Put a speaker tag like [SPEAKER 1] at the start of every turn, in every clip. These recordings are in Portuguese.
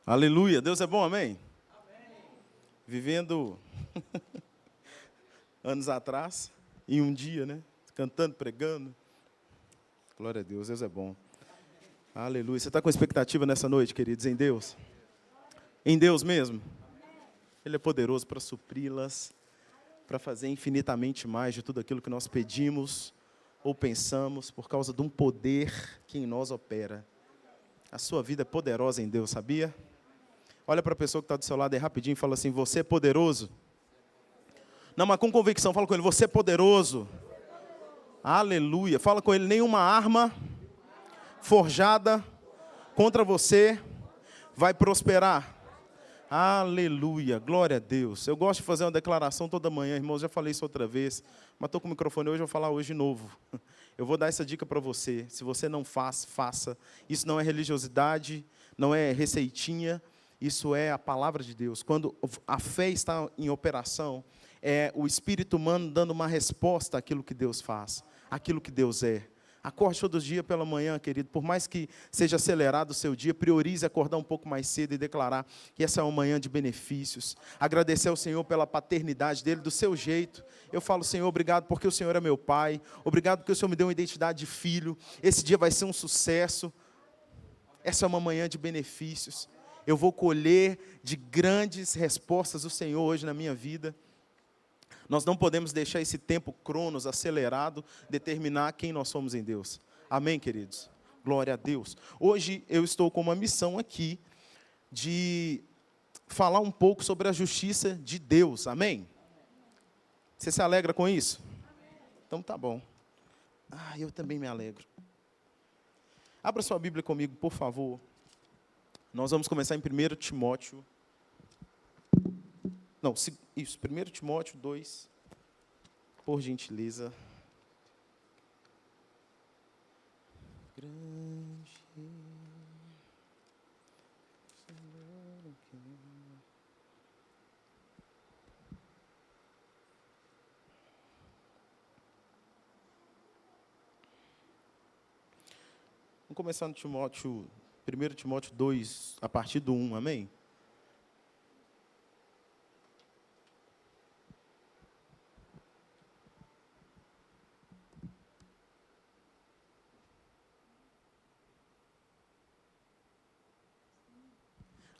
[SPEAKER 1] Aleluia, Deus é bom, amém? Amém. Vivendo anos atrás, em um dia, né? Cantando, pregando. Glória a Deus, Deus é bom. Aleluia. Você está com expectativa nessa noite, queridos, em Deus? Em Deus mesmo? Ele é poderoso para supri-las, para fazer infinitamente mais de tudo aquilo que nós pedimos ou pensamos, por causa de um poder que em nós opera. A sua vida é poderosa em Deus, sabia? Olha para a pessoa que está do seu lado aí rapidinho e fala assim: você é poderoso? Não, mas com convicção, fala com ele: você é poderoso. Aleluia. Fala com ele: nenhuma arma forjada contra você vai prosperar. Aleluia, glória a Deus. Eu gosto de fazer uma declaração toda manhã, irmãos, já falei isso outra vez, mas estou com o microfone hoje, eu vou falar hoje de novo. Eu vou dar essa dica para você: se você não faz, faça. Isso não é religiosidade, não é receitinha, isso é a palavra de Deus. Quando a fé está em operação, é o espírito humano dando uma resposta àquilo que Deus faz, àquilo que Deus é. Acorde todos os dias pela manhã, querido. Por mais que seja acelerado o seu dia, priorize acordar um pouco mais cedo e declarar que essa é uma manhã de benefícios. Agradecer ao Senhor pela paternidade dele, do seu jeito. Eu falo: Senhor, obrigado porque o Senhor é meu pai. Obrigado porque o Senhor me deu uma identidade de filho. Esse dia vai ser um sucesso. Essa é uma manhã de benefícios. Eu vou colher de grandes respostas do Senhor hoje na minha vida. Nós não podemos deixar esse tempo cronos acelerado determinar quem nós somos em Deus. Amém, queridos? Glória a Deus. Hoje eu estou com uma missão aqui de falar um pouco sobre a justiça de Deus. Amém? Você se alegra com isso? Então tá bom. Eu também me alegro. Abra sua Bíblia comigo, por favor. Nós vamos começar em 1 Timóteo. Não, isso, 1 Timóteo 2, por gentileza. Grande. Vamos começar no Timóteo, 1 Timóteo 2, a partir do 1, amém?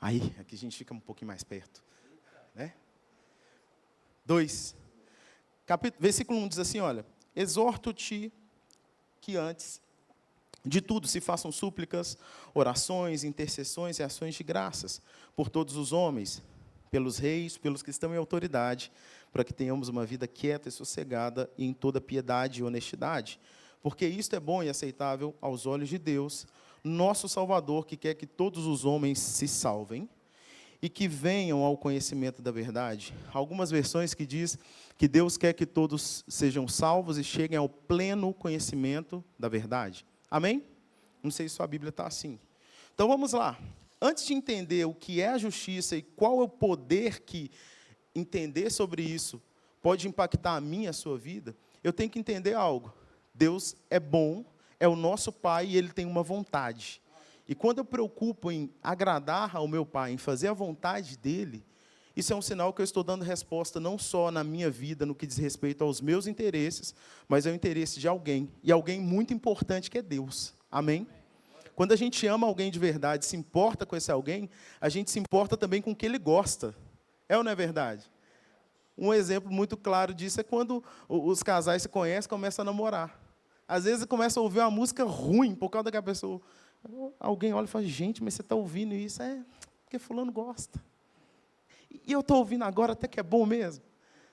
[SPEAKER 1] Aí, aqui a gente fica um pouquinho mais perto, né? 2, versículo 1 diz assim, olha: exorto-te que antes de tudo se façam súplicas, orações, intercessões e ações de graças por todos os homens, pelos reis, pelos que estão em autoridade, para que tenhamos uma vida quieta e sossegada e em toda piedade e honestidade. Porque isto é bom e aceitável aos olhos de Deus, nosso Salvador, que quer que todos os homens se salvem e que venham ao conhecimento da verdade. Algumas versões que diz que Deus quer que todos sejam salvos e cheguem ao pleno conhecimento da verdade. Amém? Não sei se sua Bíblia está assim. Então vamos lá. Antes de entender o que é a justiça e qual é o poder que entender sobre isso pode impactar a minha e a sua vida, eu tenho que entender algo. Deus é bom, é o nosso Pai e Ele tem uma vontade. E quando eu preocupo em agradar ao meu Pai, em fazer a vontade dEle, isso é um sinal que eu estou dando resposta não só na minha vida, no que diz respeito aos meus interesses, mas ao interesse de alguém. E alguém muito importante, que é Deus. Amém? Quando a gente ama alguém de verdade, se importa com esse alguém, a gente se importa também com o que ele gosta. É ou não é verdade? Um exemplo muito claro disso é quando os casais se conhecem e começam a namorar. Às vezes começa a ouvir uma música ruim, por causa daquela pessoa. Alguém olha e fala: gente, mas você está ouvindo isso? É porque fulano gosta. E eu estou ouvindo agora até que é bom mesmo.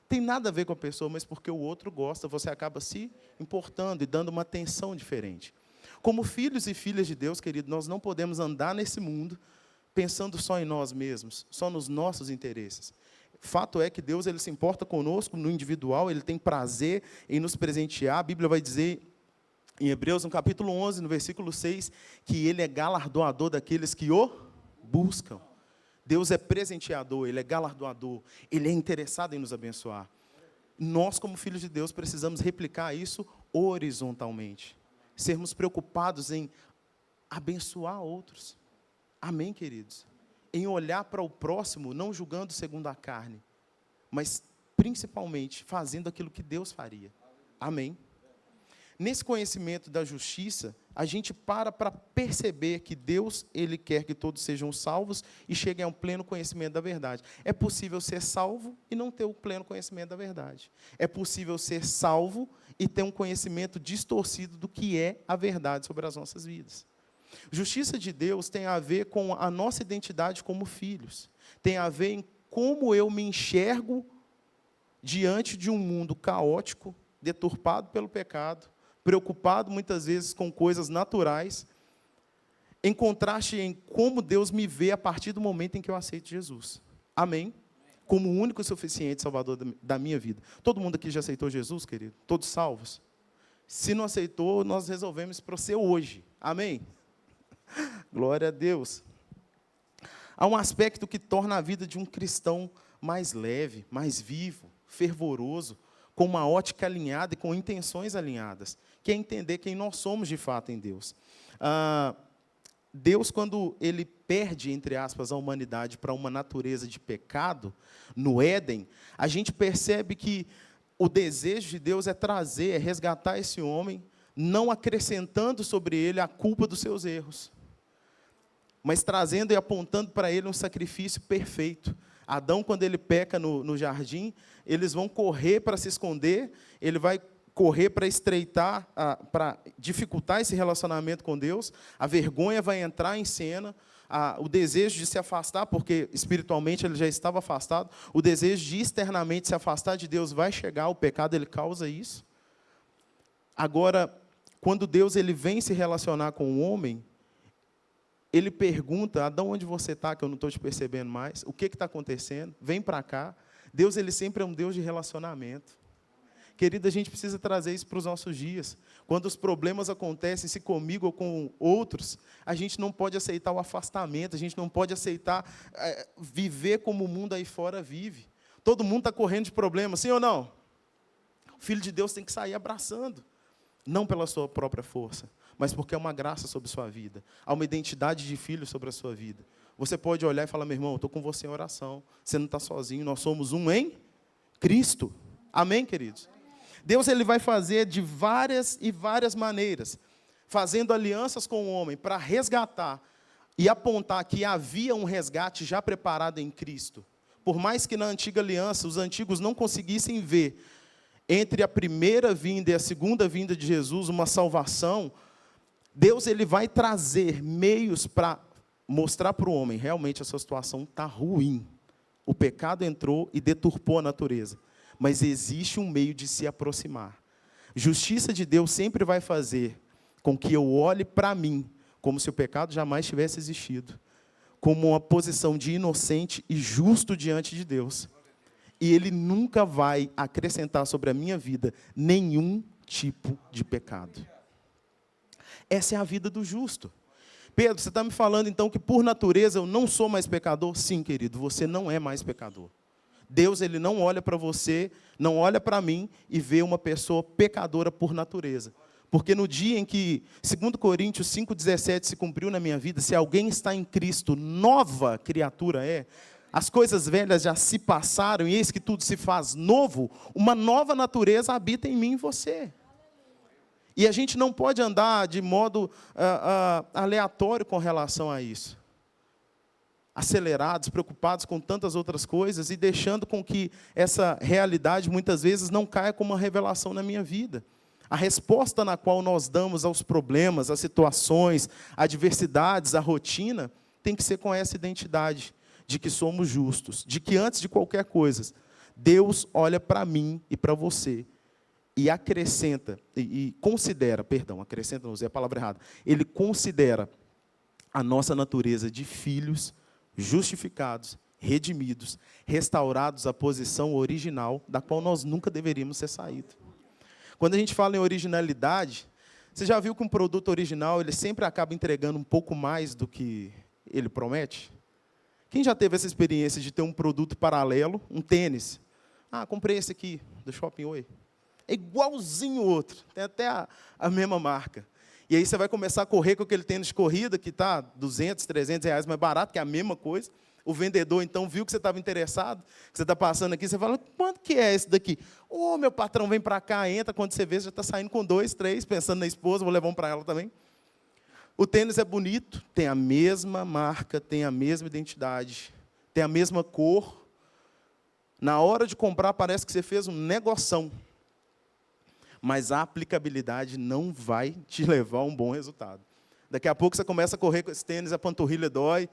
[SPEAKER 1] Tem nada a ver com a pessoa, mas porque o outro gosta, você acaba se importando e dando uma atenção diferente. Como filhos e filhas de Deus, querido, nós não podemos andar nesse mundo pensando só em nós mesmos, só nos nossos interesses. Fato é que Deus, Ele se importa conosco no individual, Ele tem prazer em nos presentear. A Bíblia vai dizer em Hebreus, no capítulo 11, no versículo 6, que Ele é galardoador daqueles que o buscam. Deus é presenteador, Ele é galardoador, Ele é interessado em nos abençoar. Nós, como filhos de Deus, precisamos replicar isso horizontalmente. Sermos preocupados em abençoar outros. Amém, queridos? em olhar para o próximo, não julgando segundo a carne, mas principalmente fazendo aquilo que Deus faria. Amém? Nesse conhecimento da justiça, a gente para perceber que Deus, Ele quer que todos sejam salvos e cheguem ao pleno conhecimento da verdade. É possível ser salvo e não ter o pleno conhecimento da verdade. É possível ser salvo e ter um conhecimento distorcido do que é a verdade sobre as nossas vidas. Justiça de Deus tem a ver com a nossa identidade como filhos. Tem a ver em como eu me enxergo diante de um mundo caótico, deturpado pelo pecado, preocupado muitas vezes com coisas naturais, em contraste em como Deus me vê a partir do momento em que eu aceito Jesus. Amém? Como o único e suficiente Salvador da minha vida. Todo mundo aqui já aceitou Jesus, querido? Todos salvos? Se não aceitou, nós resolvemos para você hoje. Amém? Glória a Deus. Há um aspecto que torna a vida de um cristão mais leve, mais vivo, fervoroso, com uma ótica alinhada e com intenções alinhadas, que é entender quem nós somos de fato em Deus. Deus, quando Ele perde, entre aspas, a humanidade para uma natureza de pecado, no Éden, a gente percebe que o desejo de Deus é trazer, é resgatar esse homem, não acrescentando sobre ele a culpa dos seus erros, mas trazendo e apontando para ele um sacrifício perfeito. Adão, quando ele peca no jardim, eles vão correr para se esconder, ele vai correr para estreitar, para dificultar esse relacionamento com Deus, a vergonha vai entrar em cena, o desejo de se afastar, porque espiritualmente ele já estava afastado, o desejo de externamente se afastar de Deus vai chegar, o pecado ele causa isso. Agora, quando Deus ele vem se relacionar com o homem, Ele pergunta: Adão, onde você está, que eu não estou te percebendo mais? O que está acontecendo? Vem para cá. Deus, Ele sempre é um Deus de relacionamento. Querido, a gente precisa trazer isso para os nossos dias. Quando os problemas acontecem, se comigo ou com outros, a gente não pode aceitar o afastamento, a gente não pode aceitar viver como o mundo aí fora vive. Todo mundo está correndo de problemas, sim ou não? O Filho de Deus tem que sair abraçando, não pela sua própria força, mas porque é uma graça sobre a sua vida. Há uma identidade de filho sobre a sua vida. Você pode olhar e falar: meu irmão, eu estou com você em oração. Você não está sozinho, nós somos um em Cristo. Amém, queridos? Deus ele vai fazer de várias e várias maneiras, fazendo alianças com o homem para resgatar e apontar que havia um resgate já preparado em Cristo. Por mais que na antiga aliança os antigos não conseguissem ver entre a primeira vinda e a segunda vinda de Jesus uma salvação, Deus ele vai trazer meios para mostrar para o homem: realmente a sua situação está ruim. O pecado entrou e deturpou a natureza. Mas existe um meio de se aproximar. Justiça de Deus sempre vai fazer com que eu olhe para mim como se o pecado jamais tivesse existido, como uma posição de inocente e justo diante de Deus. E Ele nunca vai acrescentar sobre a minha vida nenhum tipo de pecado. Essa é a vida do justo. Pedro, você está me falando então que por natureza eu não sou mais pecador? Sim, querido, você não é mais pecador. Deus ele não olha para você, não olha para mim e vê uma pessoa pecadora por natureza. Porque no dia em que 2 Coríntios 5,17 se cumpriu na minha vida, se alguém está em Cristo, nova criatura é. As coisas velhas já se passaram e eis que tudo se faz novo. Uma nova natureza habita em mim e em você. E a gente não pode andar de modo aleatório com relação a isso. Acelerados, preocupados com tantas outras coisas e deixando com que essa realidade muitas vezes não caia como uma revelação na minha vida. A resposta na qual nós damos aos problemas, às situações, adversidades, à rotina, tem que ser com essa identidade de que somos justos, de que antes de qualquer coisa, Deus olha para mim e para você e acrescenta, acrescenta, não usei a palavra errada, Ele considera a nossa natureza de filhos justificados, redimidos, restaurados à posição original, da qual nós nunca deveríamos ter saído. Quando a gente fala em originalidade, você já viu que um produto original ele sempre acaba entregando um pouco mais do que ele promete? Quem já teve essa experiência de ter um produto paralelo, um tênis? Comprei esse aqui, do Shopping Oi. É igualzinho o outro, tem até a mesma marca. E aí você vai começar a correr com aquele tênis de corrida que está 200, 300 reais mais barato, que é a mesma coisa. O vendedor, então, viu que você estava interessado, que você está passando aqui, você fala, quanto que é esse daqui? Ô, meu patrão, vem para cá, entra, quando você vê, você já está saindo com 2, 3, pensando na esposa, vou levar um para ela também. O tênis é bonito, tem a mesma marca, tem a mesma identidade, tem a mesma cor. Na hora de comprar, parece que você fez um negoção. Mas a aplicabilidade não vai te levar a um bom resultado. Daqui a pouco você começa a correr com esse tênis, a panturrilha dói,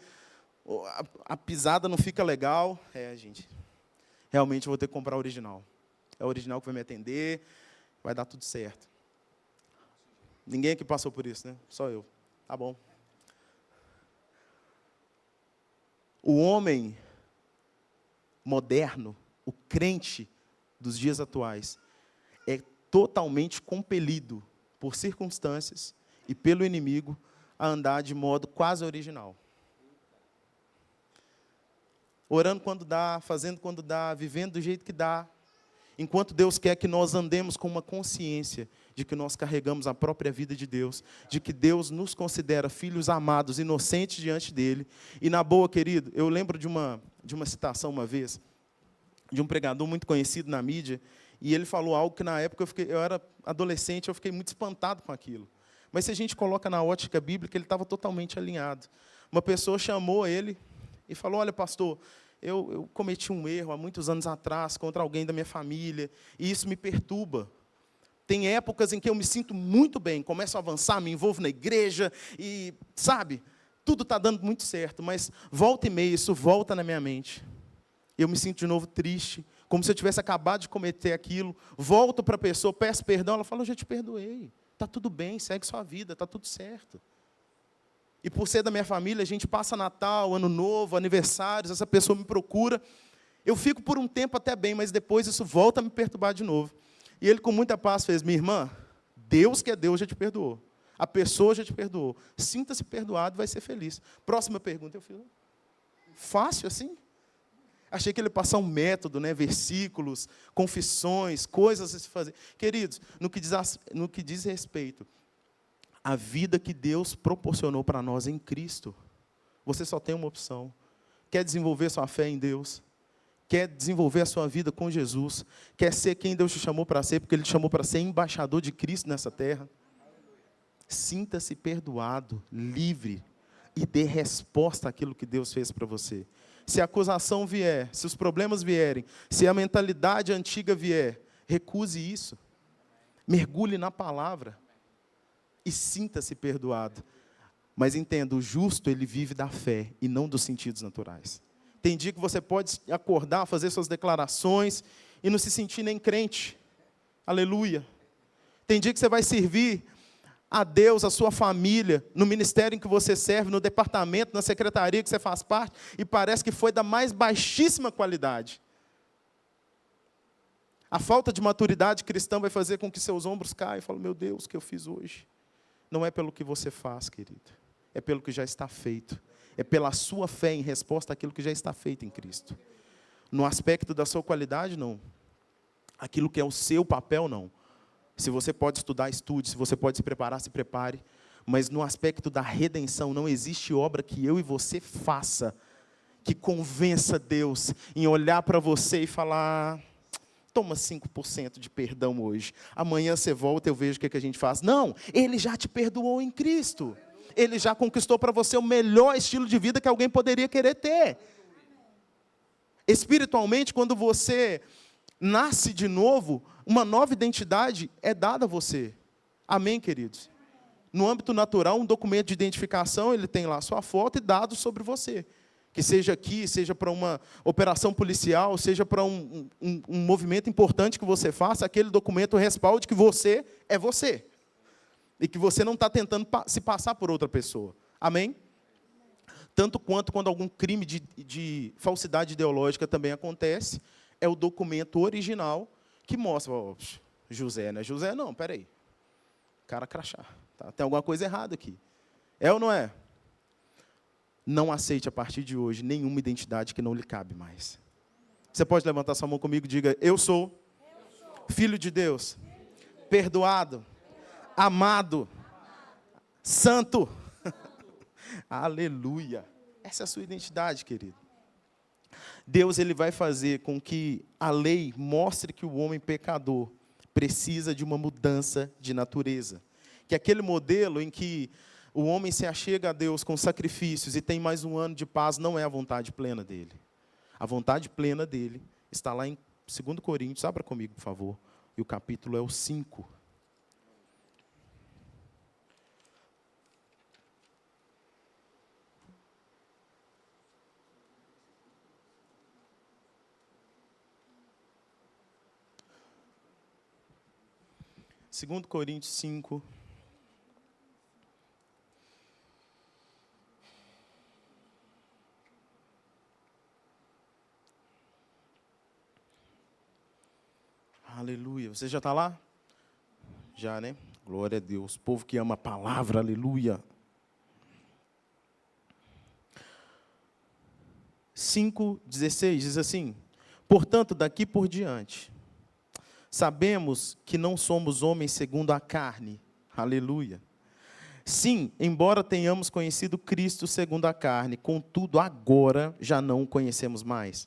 [SPEAKER 1] a pisada não fica legal. Gente, realmente eu vou ter que comprar o original. É o original que vai me atender, vai dar tudo certo. Ninguém aqui passou por isso, né? Só eu. Tá bom. O homem moderno, o crente dos dias atuais, é totalmente compelido por circunstâncias e pelo inimigo a andar de modo quase original. Orando quando dá, fazendo quando dá, vivendo do jeito que dá. Enquanto Deus quer que nós andemos com uma consciência de que nós carregamos a própria vida de Deus, de que Deus nos considera filhos amados, inocentes diante dEle. E na boa, querido, eu lembro de uma citação uma vez, de um pregador muito conhecido na mídia, e ele falou algo que na época eu era adolescente, eu fiquei muito espantado com aquilo. Mas se a gente coloca na ótica bíblica, ele estava totalmente alinhado. Uma pessoa chamou ele e falou, olha, pastor, eu cometi um erro há muitos anos atrás contra alguém da minha família, e isso me perturba. Tem épocas em que eu me sinto muito bem, começo a avançar, me envolvo na igreja, e, sabe, tudo está dando muito certo, mas volta e meia, isso volta na minha mente. Eu me sinto de novo triste, como se eu tivesse acabado de cometer aquilo. Volto para a pessoa, peço perdão, ela fala, eu já te perdoei, está tudo bem, segue sua vida, está tudo certo. E por ser da minha família, a gente passa Natal, Ano Novo, aniversários, essa pessoa me procura. Eu fico por um tempo até bem, mas depois isso volta a me perturbar de novo. E ele, com muita paz, fez, minha irmã, Deus que é Deus já te perdoou. A pessoa já te perdoou. Sinta-se perdoado e vai ser feliz. Próxima pergunta, eu fiz, fácil assim? Achei que ele ia passar um método, né? Versículos, confissões, coisas a se fazer. Queridos, no que diz respeito à vida que Deus proporcionou para nós em Cristo, você só tem uma opção. Quer desenvolver sua fé em Deus? Quer desenvolver a sua vida com Jesus? Quer ser quem Deus te chamou para ser? Porque Ele te chamou para ser embaixador de Cristo nessa terra. Sinta-se perdoado, livre, e dê resposta àquilo que Deus fez para você. Se a acusação vier, se os problemas vierem, se a mentalidade antiga vier, recuse isso. Mergulhe na palavra e sinta-se perdoado. Mas entenda, o justo, ele vive da fé e não dos sentidos naturais. Tem dia que você pode acordar, fazer suas declarações e não se sentir nem crente. Aleluia. Tem dia que você vai servir a Deus, a sua família, no ministério em que você serve, no departamento, na secretaria que você faz parte, e parece que foi da mais baixíssima qualidade. A falta de maturidade cristã vai fazer com que seus ombros caiam e falem, meu Deus, o que eu fiz hoje? Não é pelo que você faz, querido. É pelo que já está feito. É pela sua fé em resposta àquilo que já está feito em Cristo. No aspecto da sua qualidade, não. Aquilo que é o seu papel, não. Se você pode estudar, estude. Se você pode se preparar, se prepare. Mas no aspecto da redenção, não existe obra que eu e você faça que convença Deus em olhar para você e falar, toma 5% de perdão hoje. Amanhã você volta e eu vejo o que a gente faz. Não, Ele já te perdoou em Cristo. Ele já conquistou para você o melhor estilo de vida que alguém poderia querer ter. Espiritualmente, quando você nasce de novo, uma nova identidade é dada a você. Amém, queridos? No âmbito natural, um documento de identificação, ele tem lá sua foto e dados sobre você. Que seja aqui, seja para uma operação policial, seja para um movimento importante que você faça, aquele documento respalde que você é você. E que você não está tentando se passar por outra pessoa. Amém? Tanto quanto quando algum crime de falsidade ideológica também acontece, é o documento original que mostra, José, não é José? Não, peraí. Cara crachá. Tá? Tem alguma coisa errada aqui. É ou não é? Não aceite a partir de hoje nenhuma identidade que não lhe cabe mais. Você pode levantar sua mão comigo e diga, eu sou filho de Deus, perdoado, amado, Santo. Aleluia. Essa é a sua identidade, querido. Deus ele vai fazer com que a lei mostre que o homem pecador precisa de uma mudança de natureza. Que aquele modelo em que o homem se achega a Deus com sacrifícios e tem mais um ano de paz não é a vontade plena dele. A vontade plena dele está lá em 2 Coríntios. Abra comigo, por favor. E o capítulo é o 5. Segundo Coríntios 5. Aleluia. Você já está lá? Já, né? Glória a Deus. Povo que ama a palavra, aleluia. 5:16 diz assim: portanto, daqui por diante, sabemos que não somos homens segundo a carne. Aleluia. Sim, embora tenhamos conhecido Cristo segundo a carne, contudo agora já não o conhecemos mais.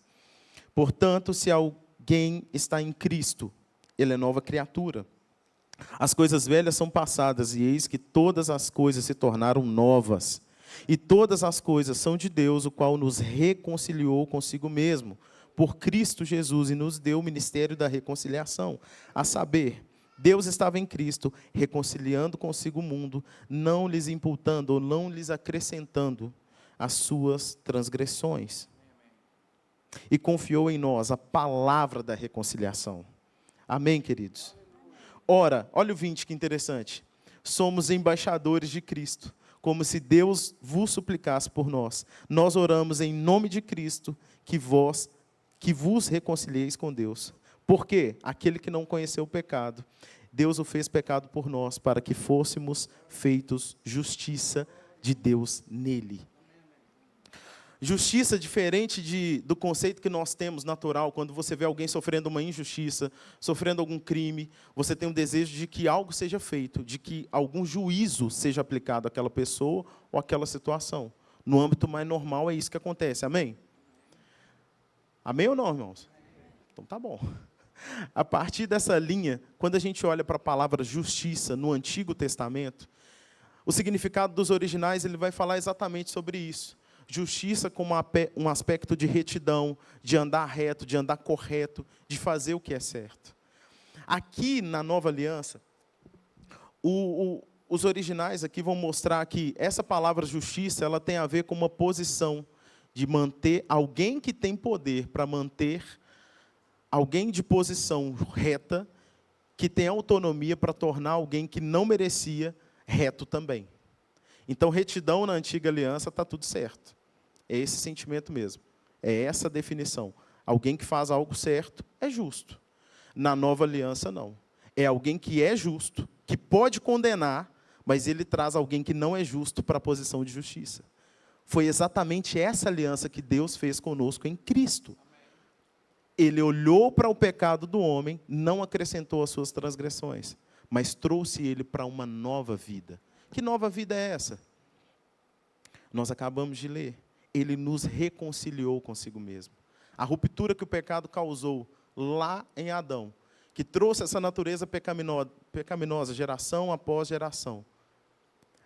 [SPEAKER 1] Portanto, se alguém está em Cristo, ele é nova criatura. As coisas velhas são passadas, e eis que todas as coisas se tornaram novas. E todas as coisas são de Deus, o qual nos reconciliou consigo mesmo, por Cristo Jesus, e nos deu o ministério da reconciliação. A saber, Deus estava em Cristo, reconciliando consigo o mundo, não lhes imputando ou não lhes acrescentando as suas transgressões. E confiou em nós a palavra da reconciliação. Amém, queridos? Ora, olha o 20, que interessante. Somos embaixadores de Cristo, como se Deus vos suplicasse por nós. Nós oramos em nome de Cristo, que vos reconcilieis com Deus. Porque aquele que não conheceu o pecado, Deus o fez pecado por nós, para que fôssemos feitos justiça de Deus nele. Justiça diferente do conceito que nós temos natural. Quando você vê alguém sofrendo uma injustiça, sofrendo algum crime, você tem um desejo de que algo seja feito, de que algum juízo seja aplicado àquela pessoa ou àquela situação. No âmbito mais normal é isso que acontece, amém? Amém ou não, irmãos? Então tá bom. A partir dessa linha, quando a gente olha para a palavra justiça no Antigo Testamento, o significado dos originais ele vai falar exatamente sobre isso. Justiça como um aspecto de retidão, de andar reto, de andar correto, de fazer o que é certo. Aqui na Nova Aliança, os originais aqui vão mostrar que essa palavra justiça ela tem a ver com uma posição de manter alguém que tem poder para manter alguém de posição reta, que tem autonomia para tornar alguém que não merecia reto também. Então, retidão na antiga aliança está tudo certo. É esse sentimento mesmo. É essa a definição. Alguém que faz algo certo é justo. Na nova aliança, não. É alguém que é justo, que pode condenar, mas ele traz alguém que não é justo para a posição de justiça. Foi exatamente essa aliança que Deus fez conosco em Cristo. Ele olhou para o pecado do homem, não acrescentou as suas transgressões, mas trouxe ele para uma nova vida. Que nova vida é essa? Nós acabamos de ler. Ele nos reconciliou consigo mesmo. A ruptura que o pecado causou lá em Adão, que trouxe essa natureza pecaminosa, geração após geração.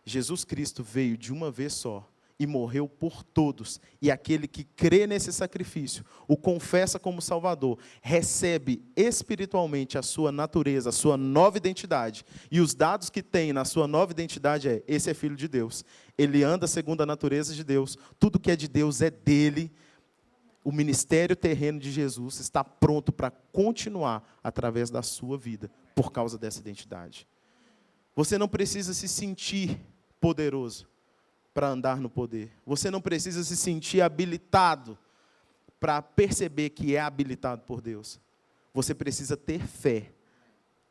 [SPEAKER 1] Jesus Cristo veio de uma vez só e morreu por todos. E aquele que crê nesse sacrifício, o confessa como Salvador, recebe espiritualmente a sua natureza, a sua nova identidade. E os dados que tem na sua nova identidade é: esse é filho de Deus. Ele anda segundo a natureza de Deus. Tudo que é de Deus é dele. O ministério terreno de Jesus está pronto para continuar através da sua vida, por causa dessa identidade. Você não precisa se sentir poderoso para andar no poder. Você não precisa se sentir habilitado para perceber que é habilitado por Deus. Você precisa ter fé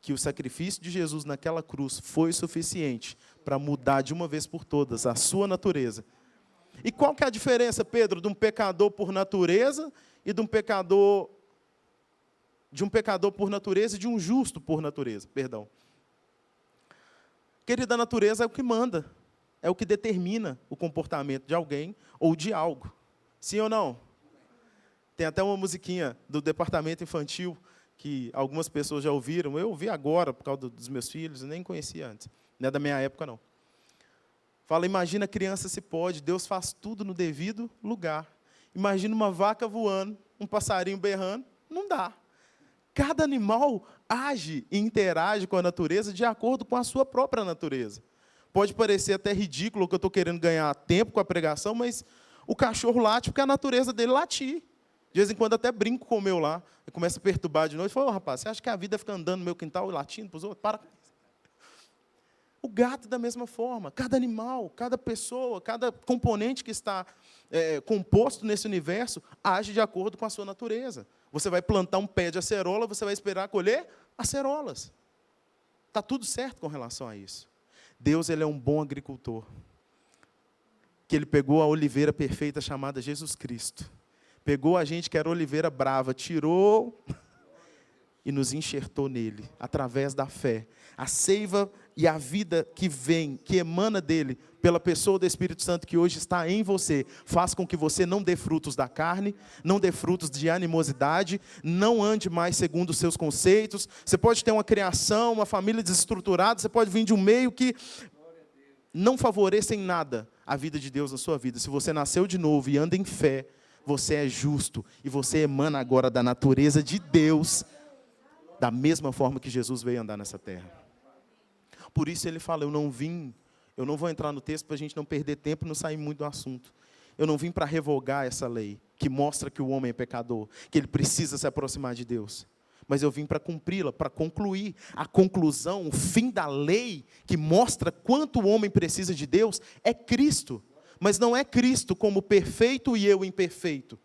[SPEAKER 1] que o sacrifício de Jesus naquela cruz foi suficiente para mudar de uma vez por todas a sua natureza. E qual que é a diferença, Pedro, de um pecador por natureza e de um pecador por natureza e de um justo por natureza? Perdão. Querida, a natureza é o que manda. é o que determina o comportamento de alguém ou de algo. Sim ou não? Tem até uma musiquinha do departamento infantil que algumas pessoas já ouviram. Eu ouvi agora, por causa dos meus filhos, eu nem conhecia antes. Não é da minha época, não. Fala, imagina a criança se pode, Deus faz tudo no devido lugar. Imagina uma vaca voando, um passarinho berrando, não dá. Cada animal age e interage com a natureza de acordo com a sua própria natureza. Pode parecer até ridículo que eu estou querendo ganhar tempo com a pregação, mas o cachorro late porque a natureza dele latir. De vez em quando até brinco com o meu lá, eu começo a perturbar de noite, falo, rapaz, você acha que a vida fica andando no meu quintal e latindo para os outros? Para. O gato da mesma forma, cada animal, cada pessoa, cada componente que está composto nesse universo, age de acordo com a sua natureza. Você vai plantar um pé de acerola, você vai esperar colher acerolas. Está tudo certo com relação a isso. Deus, ele é um bom agricultor. Que ele pegou a oliveira perfeita chamada Jesus Cristo. Pegou a gente que era oliveira brava, tirou e nos enxertou nele, através da fé. A seiva e a vida que vem, que emana dele, pela pessoa do Espírito Santo que hoje está em você, faz com que você não dê frutos da carne, não dê frutos de animosidade, não ande mais segundo os seus conceitos. Você pode ter uma criação, uma família desestruturada, você pode vir de um meio que não favoreça em nada a vida de Deus na sua vida. Se você nasceu de novo e anda em fé, você é justo e você emana agora da natureza de Deus, da mesma forma que Jesus veio andar nessa terra. Por isso ele fala, eu não vou entrar no texto para a gente não perder tempo e não sair muito do assunto. Eu não vim para revogar essa lei, que mostra que o homem é pecador, que ele precisa se aproximar de Deus. Mas eu vim para cumpri-la, para concluir. A conclusão, o fim da lei, que mostra quanto o homem precisa de Deus, é Cristo. Mas não é Cristo como perfeito e eu imperfeito.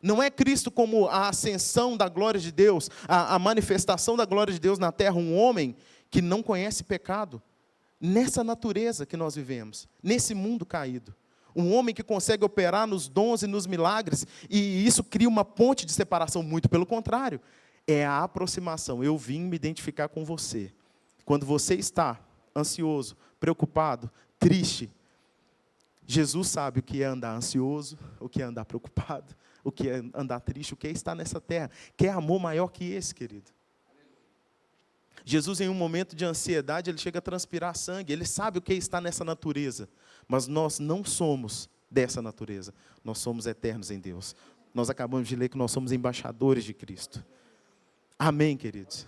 [SPEAKER 1] Não é Cristo como a ascensão da glória de Deus, a manifestação da glória de Deus na terra, um homem que não conhece pecado, nessa natureza que nós vivemos, nesse mundo caído. Um homem que consegue operar nos dons e nos milagres, e isso cria uma ponte de separação, muito pelo contrário. É a aproximação, eu vim me identificar com você. Quando você está ansioso, preocupado, triste, Jesus sabe o que é andar ansioso, o que é andar preocupado, o que é andar triste, o que é estar nessa terra. Quer amor maior que esse, querido? Jesus, em um momento de ansiedade, ele chega a transpirar sangue. Ele sabe o que é estar nessa natureza. Mas nós não somos dessa natureza. Nós somos eternos em Deus. Nós acabamos de ler que nós somos embaixadores de Cristo. Amém, queridos?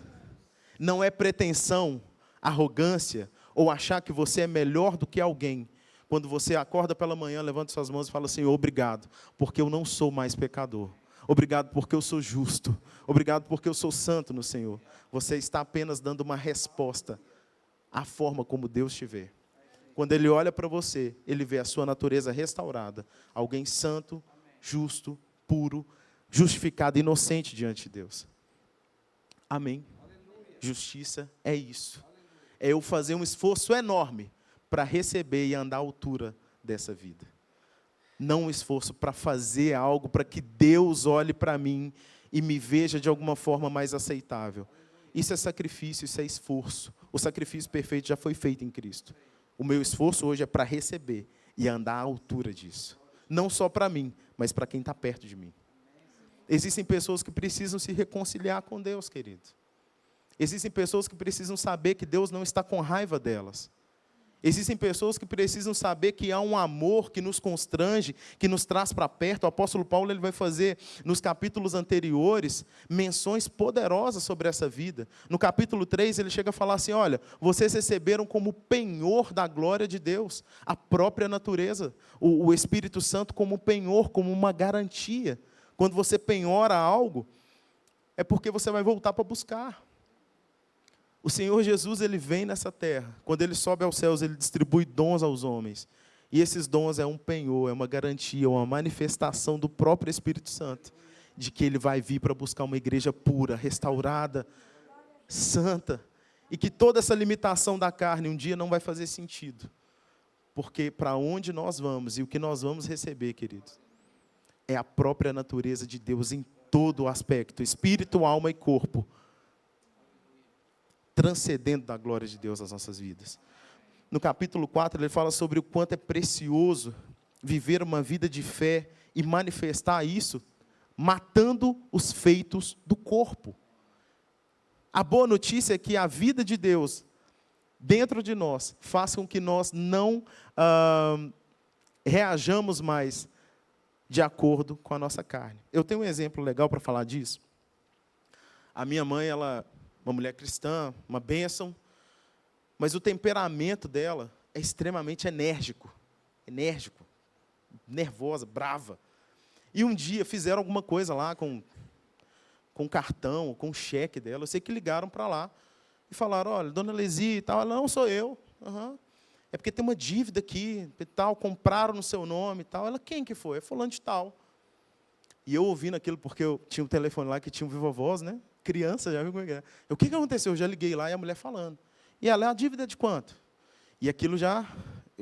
[SPEAKER 1] Não é pretensão, arrogância, ou achar que você é melhor do que alguém. Quando você acorda pela manhã, levanta suas mãos e fala, Senhor, obrigado, porque eu não sou mais pecador. Obrigado porque eu sou justo. Obrigado porque eu sou santo no Senhor. Você está apenas dando uma resposta à forma como Deus te vê. Quando Ele olha para você, Ele vê a sua natureza restaurada. Alguém santo, justo, puro, justificado, inocente diante de Deus. Amém. Justiça é isso. É eu fazer um esforço enorme para receber e andar à altura dessa vida. Não um esforço para fazer algo para que Deus olhe para mim e me veja de alguma forma mais aceitável. Isso é sacrifício, isso é esforço. O sacrifício perfeito já foi feito em Cristo. O meu esforço hoje é para receber e andar à altura disso. Não só para mim, mas para quem está perto de mim. Existem pessoas que precisam se reconciliar com Deus, querido. Existem pessoas que precisam saber que Deus não está com raiva delas. Existem pessoas que precisam saber que há um amor que nos constrange, que nos traz para perto. O apóstolo Paulo ele vai fazer, nos capítulos anteriores, menções poderosas sobre essa vida. No capítulo 3, ele chega a falar assim, olha, vocês receberam como penhor da glória de Deus, a própria natureza, o Espírito Santo como penhor, como uma garantia. Quando você penhora algo, é porque você vai voltar para buscar. O Senhor Jesus, Ele vem nessa terra. Quando Ele sobe aos céus, Ele distribui dons aos homens. E esses dons é um penhor, é uma garantia, uma manifestação do próprio Espírito Santo. De que Ele vai vir para buscar uma igreja pura, restaurada, santa. E que toda essa limitação da carne um dia não vai fazer sentido. Porque para onde nós vamos e o que nós vamos receber, queridos, é a própria natureza de Deus em todo o aspecto, espírito, alma e corpo. Transcendendo da glória de Deus nas nossas vidas. no capítulo 4, ele fala sobre o quanto é precioso viver uma vida de fé e manifestar isso, matando os feitos do corpo. A boa notícia é que a vida de Deus dentro de nós faz com que nós não reajamos mais de acordo com a nossa carne. Eu tenho um exemplo legal para falar disso. A minha mãe, ela uma mulher cristã, uma bênção, mas o temperamento dela é extremamente enérgico, nervosa, brava. E um dia fizeram alguma coisa lá com cartão, com cheque dela. Eu sei que ligaram para lá e falaram, olha, dona Lesi e tal. Ela, não, sou eu. Uhum. É porque tem uma dívida aqui e tal, compraram no seu nome e tal. Ela, quem que foi? É fulano de tal. E eu ouvindo aquilo, porque eu tinha um telefone lá que tinha um Viva Voz, né? Criança, já viu como é que é? O que aconteceu? Eu já liguei lá e a mulher falando. E ela, a dívida é de quanto? E aquilo já,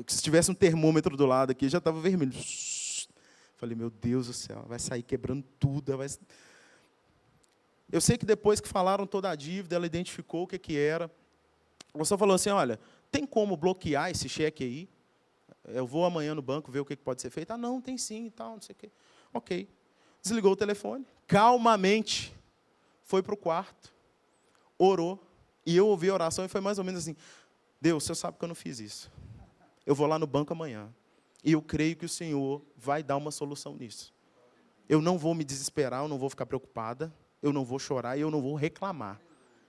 [SPEAKER 1] se tivesse um termômetro do lado aqui, já estava vermelho. Falei, meu Deus do céu, vai sair quebrando tudo. Eu sei que depois que falaram toda a dívida, ela identificou o que era. Ela só falou assim, olha, tem como bloquear esse cheque aí? Eu vou amanhã no banco ver o que pode ser feito. Ah, não, tem sim e tal, não sei o quê. Ok. Desligou o telefone, calmamente, foi para o quarto, orou, e eu ouvi a oração e foi mais ou menos assim, Deus, o Senhor sabe que eu não fiz isso. Eu vou lá no banco amanhã, e eu creio que o Senhor vai dar uma solução nisso. Eu não vou me desesperar, eu não vou ficar preocupada, eu não vou chorar e eu não vou reclamar.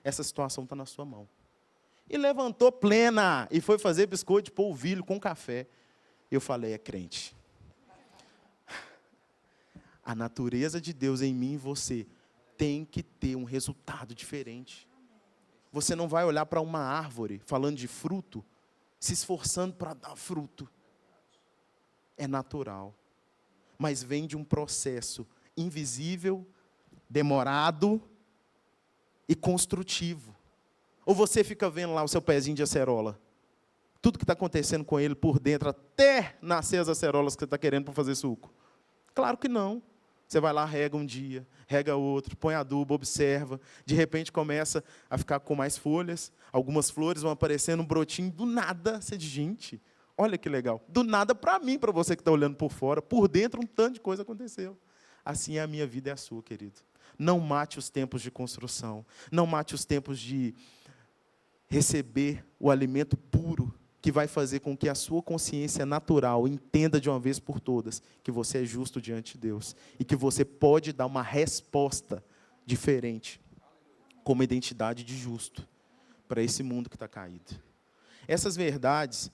[SPEAKER 1] Essa situação está na sua mão. E levantou plena, e foi fazer biscoito de polvilho com café. Eu falei, é crente. A natureza de Deus em mim e você tem que ter um resultado diferente. Você não vai olhar para uma árvore, falando de fruto, se esforçando para dar fruto. É natural. Mas vem de um processo invisível, demorado e construtivo. Ou você fica vendo lá o seu pezinho de acerola, tudo que está acontecendo com ele por dentro, até nascer as acerolas que você está querendo para fazer suco? Claro que não. Você vai lá, rega um dia, rega outro, põe adubo, observa. De repente começa a ficar com mais folhas. Algumas flores vão aparecendo, um brotinho. Do nada, você diz, gente, olha que legal. Do nada para mim, para você que está olhando por fora. Por dentro, um tanto de coisa aconteceu. Assim é a minha vida e a sua, querido. Não mate os tempos de construção. Não mate os tempos de receber o alimento puro que vai fazer com que a sua consciência natural entenda de uma vez por todas que você é justo diante de Deus e que você pode dar uma resposta diferente, como identidade de justo, para esse mundo que está caído. Essas verdades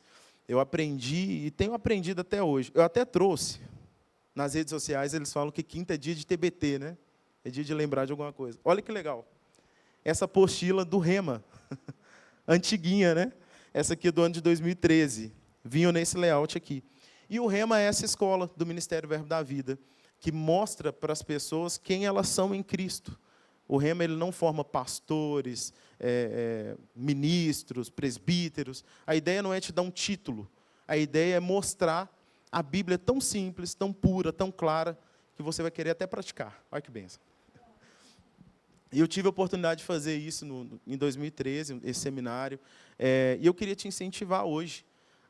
[SPEAKER 1] eu aprendi e tenho aprendido até hoje. Eu até trouxe, nas redes sociais eles falam que quinta é dia de TBT, né? É dia de lembrar de alguma coisa. Olha que legal. Essa apostila do Rema, antiguinha, né? Essa aqui é do ano de 2013. Vinham nesse layout aqui. E o Rema é essa escola do Ministério Verbo da Vida, que mostra para as pessoas quem elas são em Cristo. O Rema ele não forma pastores, ministros, presbíteros. A ideia não é te dar um título. A ideia é mostrar a Bíblia tão simples, tão pura, tão clara, que você vai querer até praticar. Olha que bênção. E eu tive a oportunidade de fazer isso em 2013, esse seminário. E eu queria te incentivar hoje,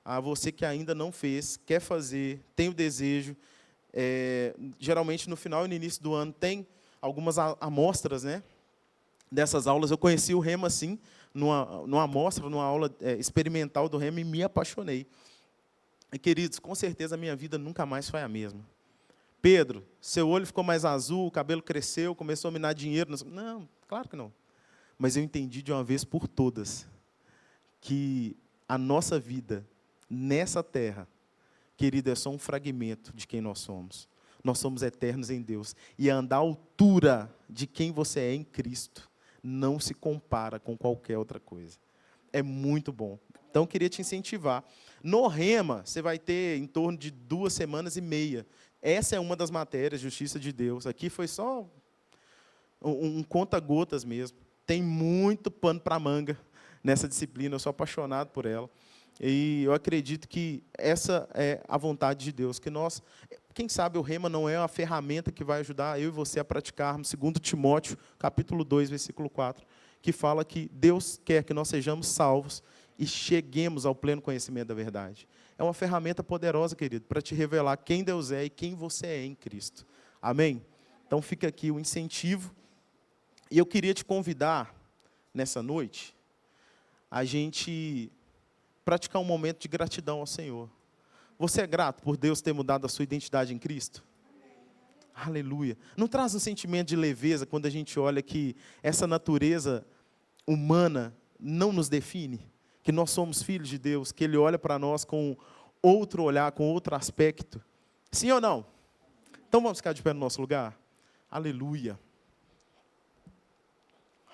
[SPEAKER 1] a você que ainda não fez, quer fazer, tem o desejo. Geralmente, no final e no início do ano, tem algumas amostras, né, dessas aulas. Eu conheci o Rema, assim, numa amostra, numa aula experimental do Rema, e me apaixonei. E, queridos, com certeza a minha vida nunca mais foi a mesma. Pedro, seu olho ficou mais azul, o cabelo cresceu, começou a me dar dinheiro. Não, claro que não. Mas eu entendi de uma vez por todas que a nossa vida nessa terra, querido, é só um fragmento de quem nós somos. Nós somos eternos em Deus. E andar à altura de quem você é em Cristo não se compara com qualquer outra coisa. É muito bom. Então, eu queria te incentivar. No Rema, você vai ter em torno de 2 semanas e meia. Essa é uma das matérias, Justiça de Deus. Aqui foi só um conta-gotas mesmo. Tem muito pano para manga nessa disciplina, eu sou apaixonado por ela. E eu acredito que essa é a vontade de Deus. Que nós, quem sabe o Rema não é uma ferramenta que vai ajudar eu e você a praticarmos, 2 Timóteo, capítulo 2, versículo 4, que fala que Deus quer que nós sejamos salvos e cheguemos ao pleno conhecimento da verdade. É uma ferramenta poderosa, querido, para te revelar quem Deus é e quem você é em Cristo. Amém? Então fica aqui o incentivo. E eu queria te convidar, nessa noite, a gente praticar um momento de gratidão ao Senhor. Você é grato por Deus ter mudado a sua identidade em Cristo? Aleluia. Não traz um sentimento de leveza quando a gente olha que essa natureza humana não nos define? Que nós somos filhos de Deus, que Ele olha para nós com outro olhar, com outro aspecto? Sim ou não? Então vamos ficar de pé no nosso lugar? Aleluia.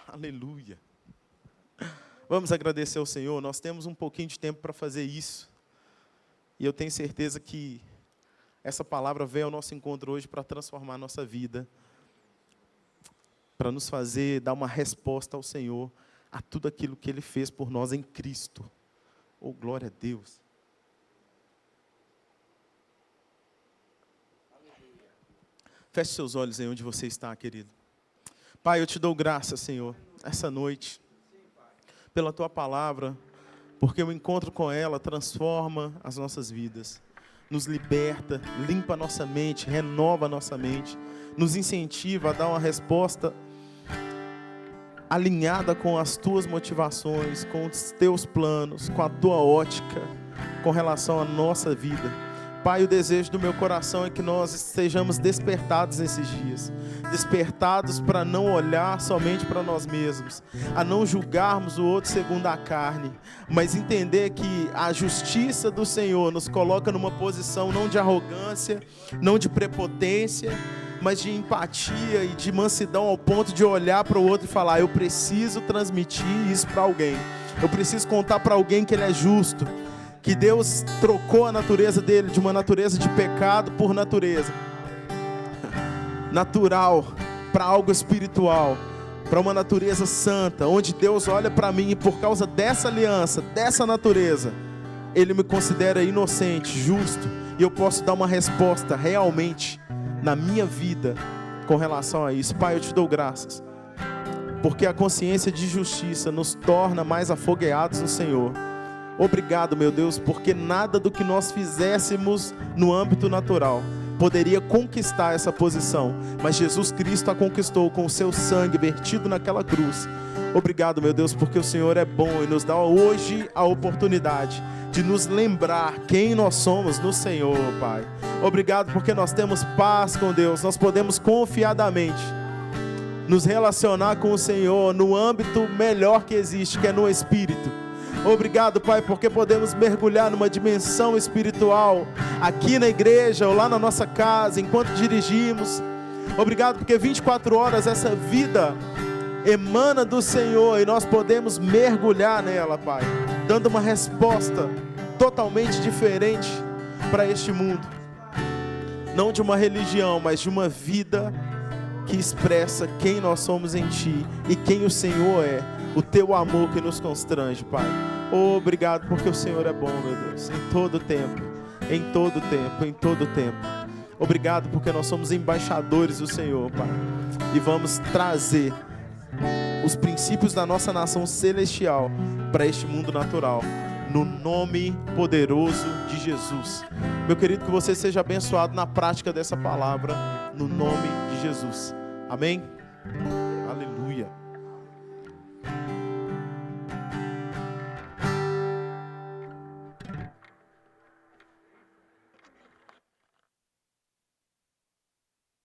[SPEAKER 1] Aleluia. Vamos agradecer ao Senhor. Nós temos um pouquinho de tempo para fazer isso. E eu tenho certeza que essa palavra veio ao nosso encontro hoje para transformar a nossa vida, para nos fazer dar uma resposta ao Senhor a tudo aquilo que Ele fez por nós em Cristo. Oh, glória a Deus. Feche seus olhos aí onde você está, querido. Pai, eu te dou graças, Senhor, essa noite, pela Tua palavra, porque o encontro com ela transforma as nossas vidas, nos liberta, limpa a nossa mente, renova a nossa mente, nos incentiva a dar uma resposta alinhada com as Tuas motivações, com os Teus planos, com a Tua ótica, com relação à nossa vida. Pai, o desejo do meu coração é que nós estejamos despertados nesses dias. Despertados para não olhar somente para nós mesmos, a não julgarmos o outro segundo a carne, mas entender que a justiça do Senhor nos coloca numa posição não de arrogância, não de prepotência, mas de empatia e de mansidão ao ponto de olhar para o outro e falar: eu preciso transmitir isso para alguém. Eu preciso contar para alguém que Ele é justo, que Deus trocou a natureza dele de uma natureza de pecado por natureza natural para algo espiritual, para uma natureza santa, onde Deus olha para mim e por causa dessa aliança, dessa natureza, Ele me considera inocente, justo, e eu posso dar uma resposta realmente na minha vida com relação a isso. Pai, eu te dou graças, porque a consciência de justiça nos torna mais afogueados no Senhor. Obrigado, meu Deus, porque nada do que nós fizéssemos no âmbito natural poderia conquistar essa posição, mas Jesus Cristo a conquistou com o seu sangue vertido naquela cruz. Obrigado, meu Deus, porque o Senhor é bom e nos dá hoje a oportunidade de nos lembrar quem nós somos no Senhor, Pai. Obrigado porque nós temos paz com Deus, nós podemos confiadamente nos relacionar com o Senhor no âmbito melhor que existe, que é no Espírito. Obrigado, Pai, porque podemos mergulhar numa dimensão espiritual aqui na igreja ou lá na nossa casa, enquanto dirigimos. Obrigado porque 24 horas essa vida emana do Senhor e nós podemos mergulhar nela, Pai, dando uma resposta totalmente diferente para este mundo. Não de uma religião, mas de uma vida que expressa quem nós somos em Ti e quem o Senhor é. O Teu amor que nos constrange, Pai. Obrigado porque o Senhor é bom, meu Deus, em todo tempo, em todo tempo, em todo tempo. Obrigado porque nós somos embaixadores do Senhor, Pai, e vamos trazer os princípios da nossa nação celestial para este mundo natural, no nome poderoso de Jesus. Meu querido, que você seja abençoado na prática dessa palavra, no nome de Jesus. Amém? Aleluia.